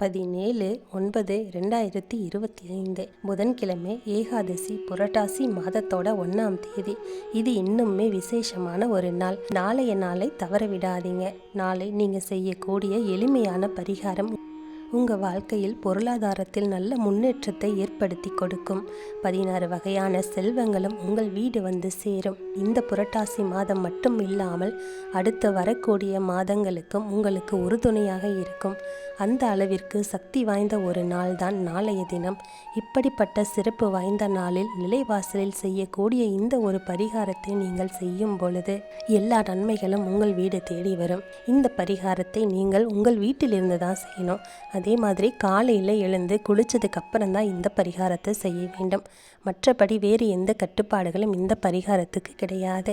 17/9/2025 புதன்கிழமை ஏகாதசி புரட்டாசி மாதத்தோட 1ஆம் தேதி. இது இன்னுமே விசேஷமான ஒரு நாள். நாளைய நாளை தவற விடாதீங்க. நாளை நீங்க செய்யக்கூடிய எளிமையான பரிகாரம் உங்கள் வாழ்க்கையில் பொருளாதாரத்தில் நல்ல முன்னேற்றத்தை ஏற்படுத்தி கொடுக்கும். 16 வகையான செல்வங்களும் உங்கள் வீடு வந்து சேரும். இந்த புரட்டாசி மாதம் மட்டும் இல்லாமல் அடுத்து வரக்கூடிய மாதங்களுக்கும் உங்களுக்கு உறுதுணையாக இருக்கும். அந்த அளவிற்கு சக்தி வாய்ந்த ஒரு நாள் தான் நாளைய தினம். இப்படிப்பட்ட சிறப்பு வாய்ந்த நாளில் நிலைவாசலில் செய்யக்கூடிய இந்த ஒரு பரிகாரத்தை நீங்கள் செய்யும் பொழுது எல்லா நன்மைகளும் உங்கள் வீடு தேடி வரும். இந்த பரிகாரத்தை நீங்கள் உங்கள் வீட்டிலிருந்து தான் செய்யணும். அதே மாதிரி காலையில் எழுந்து குளிச்சதுக்கு அப்புறம் தான் இந்த பரிகாரத்தை செய்ய வேண்டும். மற்றபடி வேறு எந்த கட்டுப்பாடுகளும் இந்த பரிகாரத்துக்கு கிடையாது.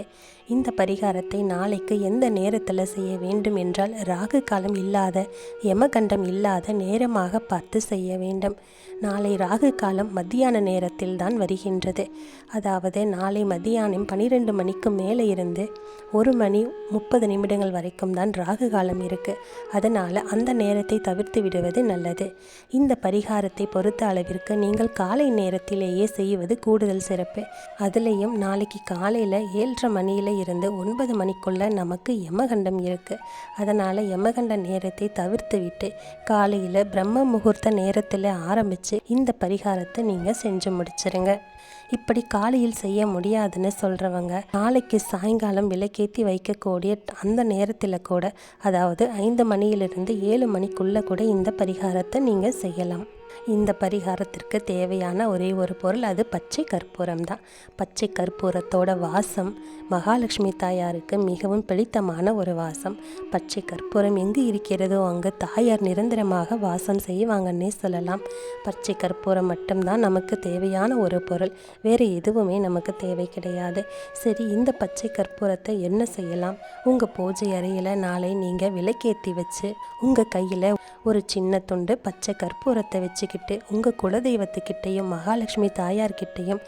இந்த பரிகாரத்தை நாளைக்கு எந்த நேரத்தில் செய்ய வேண்டும் என்றால் ராகு காலம் இல்லாத யமகண்டம் இல்லாத நேரமாக பார்த்து செய்ய வேண்டும். நாளை ராகு காலம் மத்தியான நேரத்தில் தான் வருகின்றது. அதாவது நாளை மத்தியானம் 12 மணிக்கு மேலே இருந்து 1:30 வரைக்கும் தான் ராகு காலம் இருக்குது. அதனால் அந்த நேரத்தை தவிர்த்து விடுவது நல்லது. இந்த பரிகாரத்தை பொறுத்த அளவிற்கு நீங்கள் காலை நேரத்திலேயே செய்வது கூடுதல் சிறப்பு. அதுலேயும் நாளைக்கு காலையில் 7:30 மணியில் இருந்து 9 மணிக்குள்ளே நமக்கு யமகண்டம் இருக்குது. அதனால் யமகண்ட நேரத்தை தவிர்த்து விட்டு காலையில் பிரம்ம முகூர்த்த நேரத்தில் ஆரம்பித்து இந்த பரிகாரத்தை நீங்கள் செஞ்சு முடிச்சிருங்க. இப்படி காலையில் செய்ய முடியாதுன்னு சொல்கிறவங்க நாளைக்கு சாயங்காலம் விளக்கேற்றி வைக்கக்கூடிய அந்த நேரத்தில் கூட, அதாவது 5 மணியிலிருந்து 7 மணிக்குள்ளே கூட இந்த பரிகாரத்தை நீங்கள் செய்யலாம். இந்த பரிகாரத்திற்கு தேவையான ஒரே ஒரு பொருள், அது பச்சை கற்பூரம் தான். பச்சை கற்பூரத்தோட வாசம் மகாலட்சுமி தாயாருக்கு மிகவும் பிடித்தமான ஒரு வாசம். பச்சை கற்பூரம் எங்கு இருக்கிறதோ அங்கு தாயார் நிரந்தரமாக வாசம் செய்வாங்கன்னே சொல்லலாம். பச்சை கற்பூரம் மட்டும்தான் நமக்கு தேவையான ஒரு பொருள். வேறு எதுவுமே நமக்கு தேவை கிடையாது. சரி, இந்த பச்சை கற்பூரத்தை என்ன செய்யலாம்? உங்கள் பூஜை அறையில் நாளை நீங்கள் விளக்கேற்றி வச்சு உங்கள் கையில் ஒரு சின்ன துண்டு பச்சை கற்பூரத்தை வச்சுக்கிட்டு உங்கள் குலதெய்வத்துக்கிட்டையும் மகாலட்சுமி தாயார்கிட்டையும்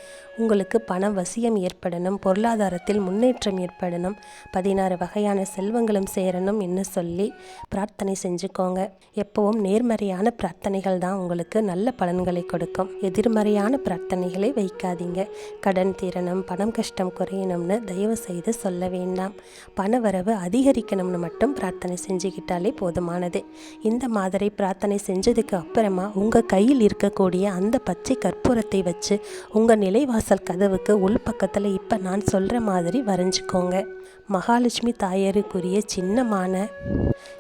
உங்களுக்கு பண வசியம் ஏற்படணும், பொருளாதாரத்தில் முன்னேற்றம் ஏற்படணும், 16 வகையான செல்வங்களும் சேரணும் என்று சொல்லி பிரார்த்தனை செஞ்சுக்கோங்க. எப்பவும் நேர்மறையான பிரார்த்தனைகள் தான் உங்களுக்கு நல்ல பலன்களை கொடுக்கும். எதிர்மறையான பிரார்த்தனைகளை வைக்காதீங்க. கடன் தீரணும், பணம் கஷ்டம் குறையணும்னு தயவு செய்து சொல்ல வேண்டாம். பண வரவு அதிகரிக்கணும்னு மட்டும் பிரார்த்தனை செஞ்சுக்கிட்டாலே போதுமானது. இந்த மாதிரி பிரார்த்தனை செஞ்சதுக்கு அப்புறமா உங்கள் கையில் இருக்கக்கூடிய அந்த பச்சை கற்பூரத்தை வச்சு உங்கள் நிலைவாசல் கதவுக்கு உள்பக்கத்தில் இப்போ நான் சொல்கிற மாதிரி வரைஞ்சிக்கோங்க. மகாலட்சுமி தாயாருக்குரிய சின்னமான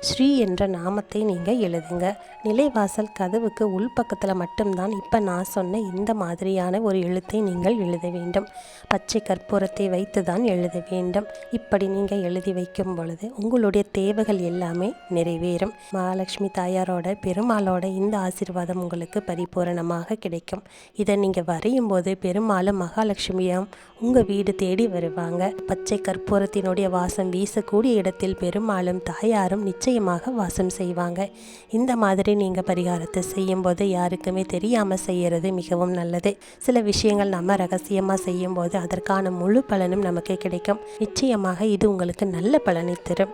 ஸ்ரீ என்ற நாமத்தை நீங்கள் எழுதுங்க. நிலைவாசல் கதவுக்கு உள்பக்கத்தில் மட்டும்தான் இப்போ நான் சொன்ன இந்த மாதிரியான ஒரு எழுத்தை நீங்கள் எழுத வேண்டும். பச்சை கற்பூரத்தை வைத்து தான் எழுத வேண்டும். இப்படி நீங்கள் எழுதி வைக்கும் பொழுது உங்களுடைய தேவைகள் எல்லாமே நிறைவேறும். மகாலட்சுமி தாயாரோட பெருமாளோட இந்த ஆசீர்வாதம் உங்களுக்கு பரிபூரணமாக கிடைக்கும். இதை நீங்கள் வரையும் போது பெருமாளும் மகாலட்சுமியும் உங்கள் வீடு தேடி வருவாங்க. பச்சை கற்பூரத்தினுடைய வாசம் வீசக்கூடிய இடத்தில் பெருமாளும் தாயாரும் நிச்சயமாக வாசம் செய்வாங்க. இந்த மாதிரி நீங்கள் பரிகாரத்தை செய்யும்போது யாருக்குமே தெரியாமல் செய்கிறது மிகவும் நல்லது. சில விஷயங்கள் நம்ம ரகசியமாக செய்யும்போது அதற்கான முழு பலனும் நமக்கு கிடைக்கும். நிச்சயமாக இது உங்களுக்கு நல்ல பலனை தரும்.